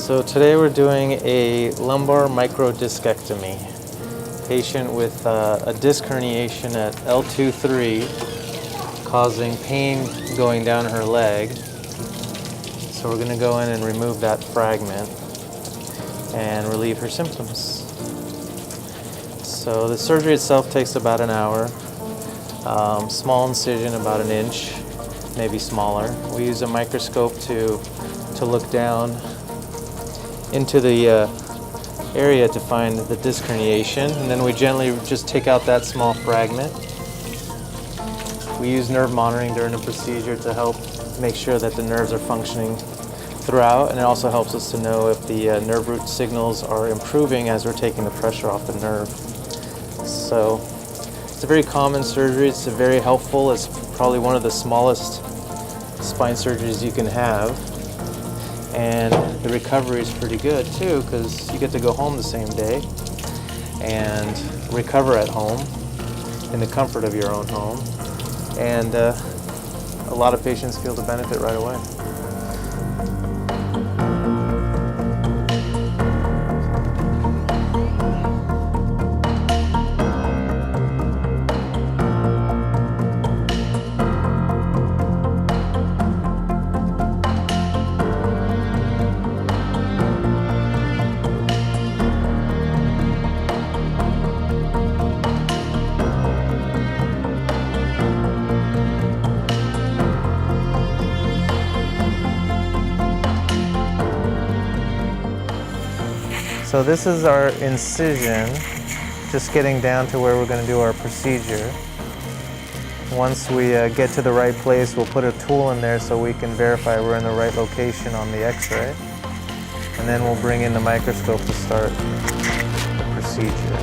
So today we're doing a lumbar microdiscectomy. Patient with a disc herniation at L2-3 causing pain going down her leg. So we're going to go in and remove that fragment and relieve her symptoms. So the surgery itself takes about an hour. Small incision, about 1 inch, maybe smaller. We use a microscope to look down into the area to find the disc herniation, and then we gently just take out that small fragment. We use nerve monitoring during the procedure to help make sure that the nerves are functioning throughout, and it also helps us to know if the nerve root signals are improving as we're taking the pressure off the nerve. So it's a very common surgery. It's very helpful. It's probably one of the smallest spine surgeries you can have. And the recovery is pretty good too, because you get to go home the same day and recover at home in the comfort of your own home. And a lot of patients feel the benefit right away. So this is our incision, just getting down to where we're going to do our procedure. Once we get to the right place, we'll put a tool in there so we can verify we're in the right location on the x-ray. And then we'll bring in the microscope to start the procedure.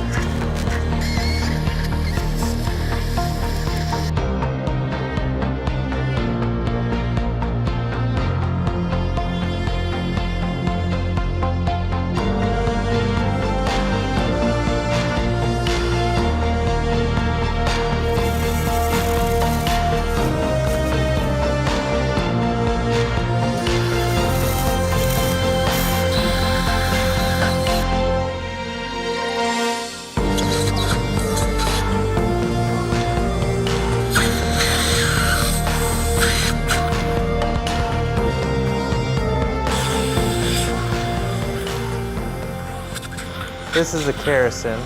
This is a kerrison,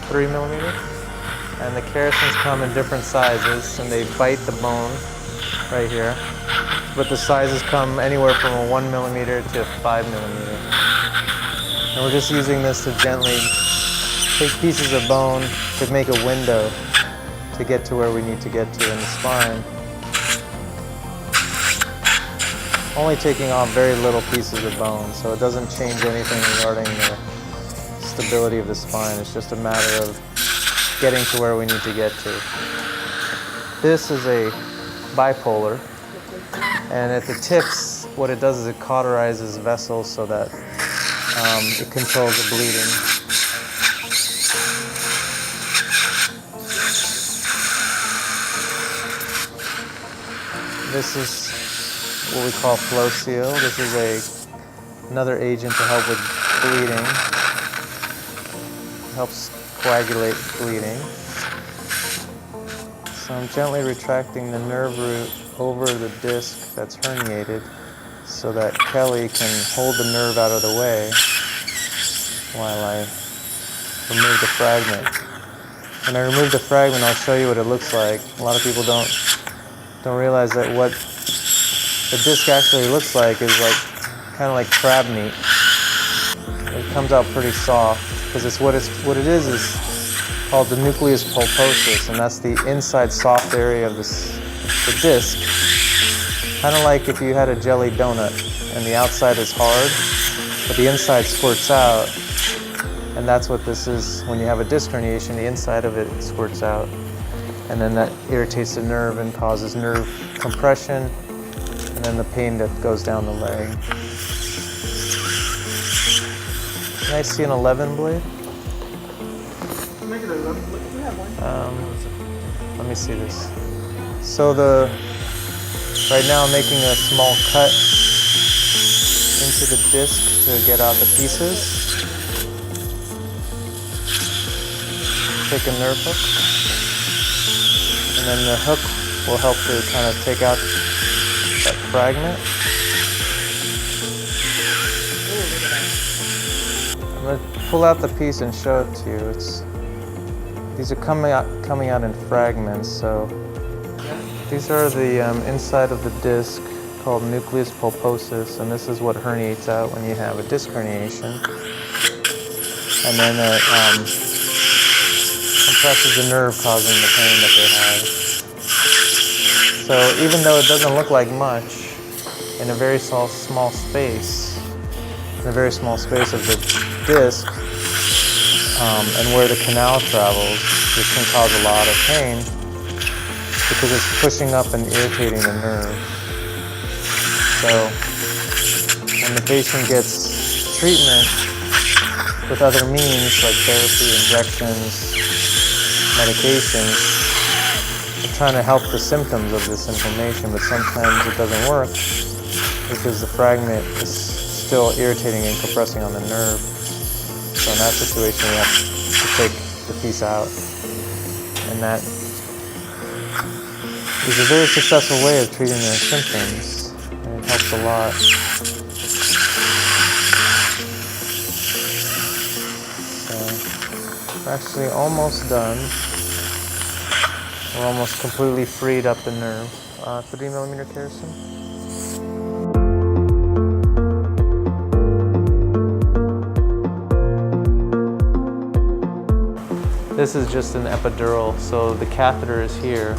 3mm, and the kerrisons come in different sizes, and they bite the bone right here. But the sizes come anywhere from a 1mm to 5mm. And we're just using this to gently take pieces of bone to make a window to get to where we need to get to in the spine. Only taking off very little pieces of bone, so it doesn't change anything regarding the stability of the spine. It's just a matter of getting to where we need to get to. This is a bipolar, and at the tips, what it does is it cauterizes vessels so that it controls the bleeding. This is what we call flow seal. This is another agent to help with bleeding. Helps coagulate bleeding. So I'm gently retracting the nerve root over the disc that's herniated so that Kelly can hold the nerve out of the way while I remove the fragment. When I remove the fragment, I'll show you what it looks like. A lot of people don't realize that what the disc actually looks like is kind of like crab meat. It comes out pretty soft, because what it is called the nucleus pulposus, and that's the inside soft area of the disc. Kind of like if you had a jelly donut and the outside is hard, but the inside squirts out, and that's what this is. When you have a disc herniation, the inside of it squirts out, and then that irritates the nerve and causes nerve compression, and then the pain that goes down the leg. Can I see an 11 blade? Make it 11. We have one. Let me see this. So right now I'm making a small cut into the disc to get out the pieces. Take a nerve hook, and then the hook will help to kind of take out that fragment. I'm going to pull out the piece and show it to you. These are coming out in fragments. So these are the inside of the disc called nucleus pulposus, and this is what herniates out when you have a disc herniation. And then it compresses the nerve, causing the pain that they have. So even though it doesn't look like much, in a very small space, of the disc, and where the canal travels, this can cause a lot of pain because it's pushing up and irritating the nerve. So when the patient gets treatment with other means like therapy, injections, medications, they're trying to help the symptoms of this inflammation, but sometimes it doesn't work because the fragment is still irritating and compressing on the nerve. So in that situation, you have to take the piece out. And that is a very successful way of treating their symptoms. And it helps a lot. So we're actually almost done. We're almost completely freed up the nerve. 3mm kerosene. This is just an epidural, so the catheter is here,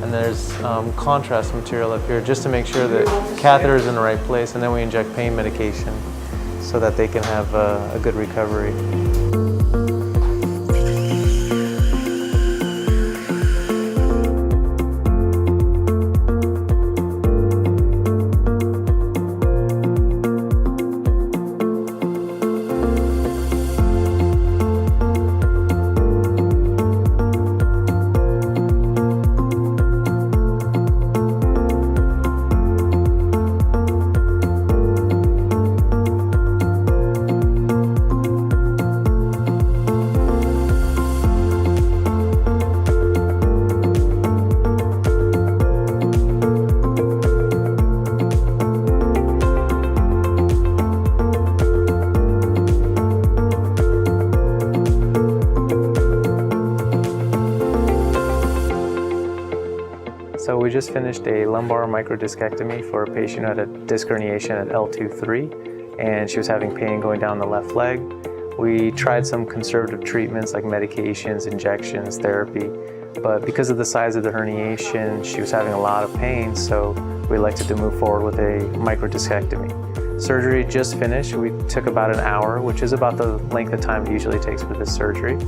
and there's contrast material up here just to make sure that the catheter is in the right place, and then we inject pain medication so that they can have a good recovery. So we just finished a lumbar microdiscectomy for a patient who had a disc herniation at L2-3, and she was having pain going down the left leg. We tried some conservative treatments like medications, injections, therapy, but because of the size of the herniation, she was having a lot of pain, so we elected to move forward with a microdiscectomy. Surgery just finished. We took about an hour, which is about the length of time it usually takes for this surgery.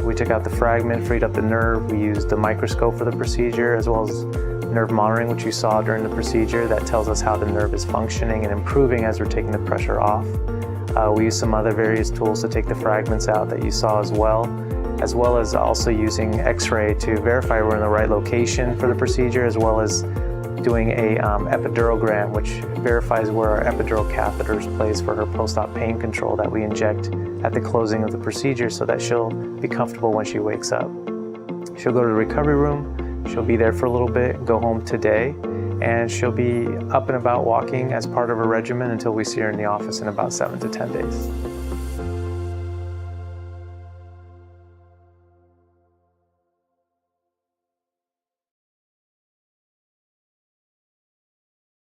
We took out the fragment, freed up the nerve. We used the microscope for the procedure, as well as nerve monitoring, which you saw during the procedure. That tells us how the nerve is functioning and improving as we're taking the pressure off. We used some other various tools to take the fragments out that you saw as well as also using X-ray to verify we're in the right location for the procedure, as well as doing a epidurogram, which verifies where our epidural catheter is placed for her post-op pain control that we inject at the closing of the procedure so that she'll be comfortable when she wakes up. She'll go to the recovery room, she'll be there for a little bit, go home today, and she'll be up and about walking as part of her regimen until we see her in the office in about 7 to 10 days.